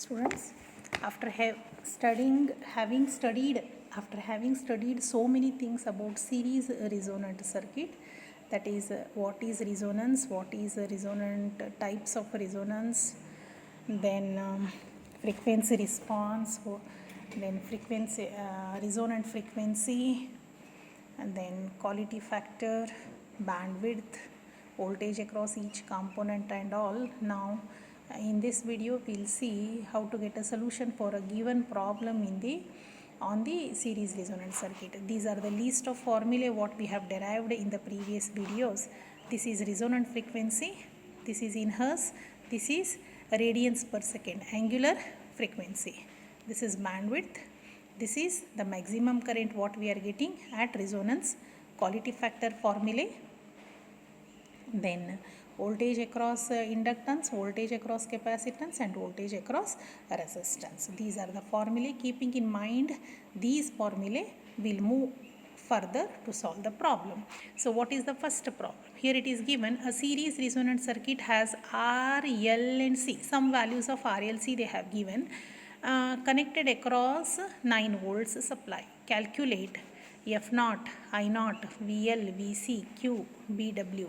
Students, after having studied so many things about series resonant circuit, that is what is resonance, what is resonant types of resonance, then frequency response, then frequency resonant frequency, and then quality factor, bandwidth, voltage across each component and all. Now in this video we'll see how to get a solution for a given problem on the series resonant circuit. These are the list of formulae what we have derived in the previous videos. This is resonant frequency, this is in hertz, this is radians per second angular frequency, this is bandwidth, this is the maximum current what we are getting at resonance, quality factor formulae, then voltage across inductance, voltage across capacitance, and voltage across resistance. These are the formulae. Keeping in mind these formulae, we'll move further to solve the problem. So what is the first problem? Here it is given a series resonant circuit has R, L and C. Some values of R, L, C they have given. Connected across 9 volts supply. Calculate F0, I0, VL, VC, Q, BW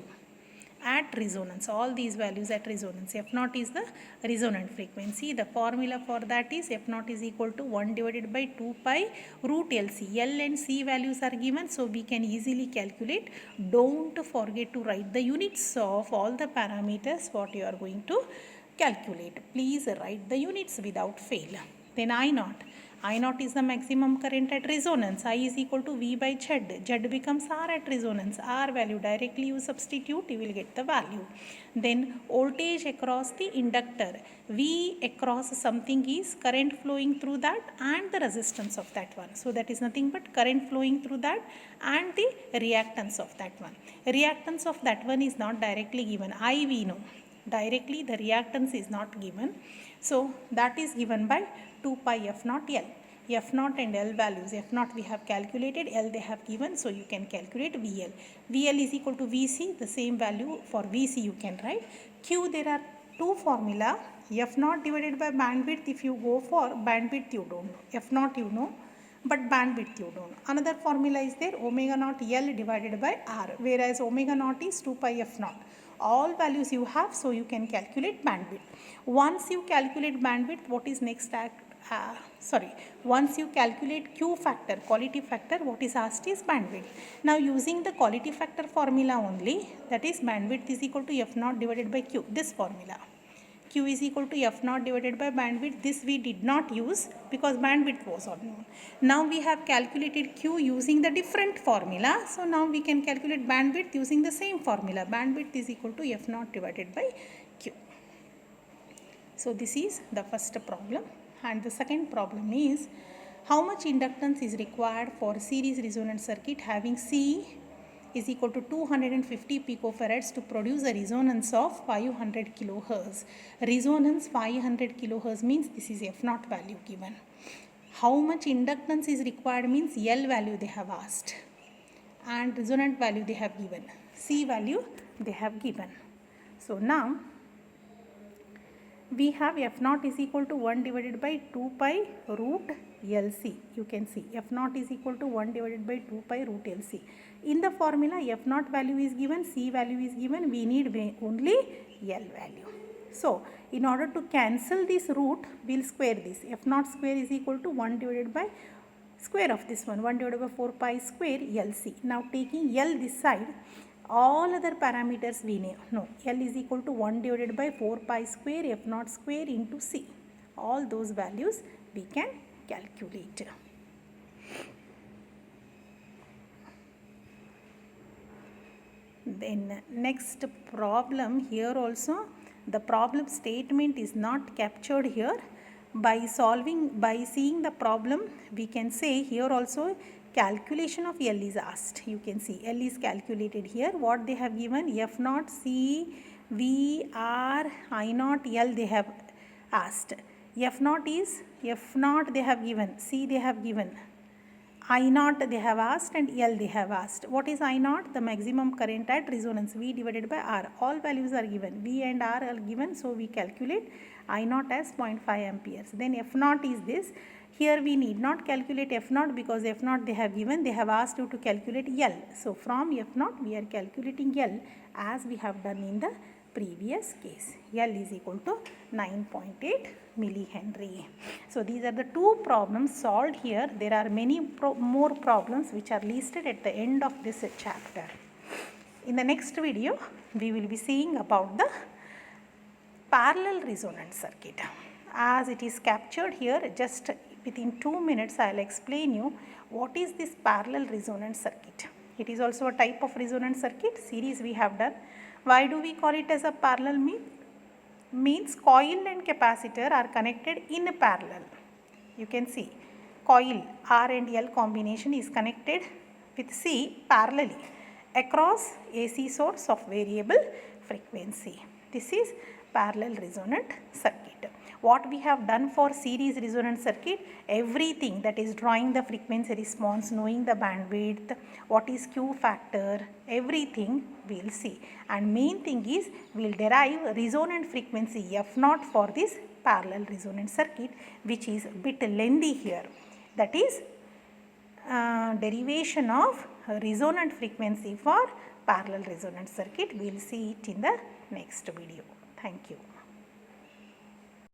at resonance. All these values at resonance. F0 is the resonant frequency. The formula for that is F0 is equal to 1 divided by 2 pi root LC. L and C values are given, so we can easily calculate. Don't forget to write the units of all the parameters what you are going to calculate. Please write the units without fail. Then I0. I0 is the maximum current at resonance. I is equal to V by Z. Z becomes R at resonance. R value directly you substitute, you will get the value. Then voltage across the inductor. V across something is current flowing through that and the resistance of that one. So that is nothing but current flowing through that and the reactance of that one. Reactance of that one is not directly given. I we know. Directly the reactance is not given. So that is given by 2 pi F0 L. F0 and L values. F0 we have calculated, L they have given, so you can calculate VL. VL is equal to VC, the same value for VC you can write. Q, there are two formula. F0 divided by bandwidth, if you go for bandwidth you don't know. F0 you know, but bandwidth you don't know. Another formula is there, omega naught L divided by R, whereas omega naught is 2 pi F0. All values you have, so you can calculate bandwidth. Once you calculate bandwidth, what is next? Once you calculate Q factor, quality factor, what is asked is bandwidth. Now using the quality factor formula only, that is bandwidth is equal to F0 divided by Q, this formula. Q is equal to F0 divided by bandwidth. This we did not use because bandwidth was unknown. Now we have calculated Q using the different formula. So now we can calculate bandwidth using the same formula. Bandwidth is equal to F0 divided by Q. So this is the first problem. And the second problem is how much inductance is required for series resonant circuit having C is equal to 250 picofarads to produce a resonance of 500 kilohertz. Resonance 500 kilohertz means this is F0 value given. How much inductance is required means L value they have asked and resonant value they have given. C value they have given. So now we have F0 is equal to 1 divided by 2 pi root LC. You can see F0 is equal to 1 divided by 2 pi root LC. In the formula, F0 value is given, C value is given, we need only L value. So, in order to cancel this root, we will square this. F0 square is equal to 1 divided by square of this one, 1 divided by 4 pi square LC. Now, taking L this side, all other parameters we know. L is equal to 1 divided by 4 pi square F0 square into C. All those values we can calculate. Then next problem, here also the problem statement is not captured here. By seeing the problem, we can say here also calculation of L is asked. You can see L is calculated here. What they have given, F0, C, V, R, I0, L they have asked. F0 they have given, C they have given, I naught they have asked and L they have asked. What is I naught? The maximum current at resonance, V divided by R. All values are given. V and R are given, so we calculate I naught as 0.5 amperes. Then F naught is this. Here we need not calculate F naught because F naught they have given. They have asked you to calculate L. So from F naught we are calculating L as we have done in the previous case. L is equal to 9.8 millihenry. So these are the two problems solved here. There are many more problems which are listed at the end of this chapter. In the next video, we will be seeing about the parallel resonant circuit. As it is captured here, just within 2 minutes I will explain you what is this parallel resonant circuit. It is also a type of resonant circuit. Series we have done. Why do we call it as a parallel means coil and capacitor are connected in a parallel. You can see coil R and L combination is connected with C parallelly across AC source of variable frequency. This is parallel resonant circuit. What we have done for series resonant circuit, everything, that is drawing the frequency response, knowing the bandwidth, what is Q factor, everything we will see. And main thing is we will derive resonant frequency F naught for this parallel resonant circuit, which is a bit lengthy here. That is derivation of resonant frequency for parallel resonant circuit. We will see it in the next video. Thank you.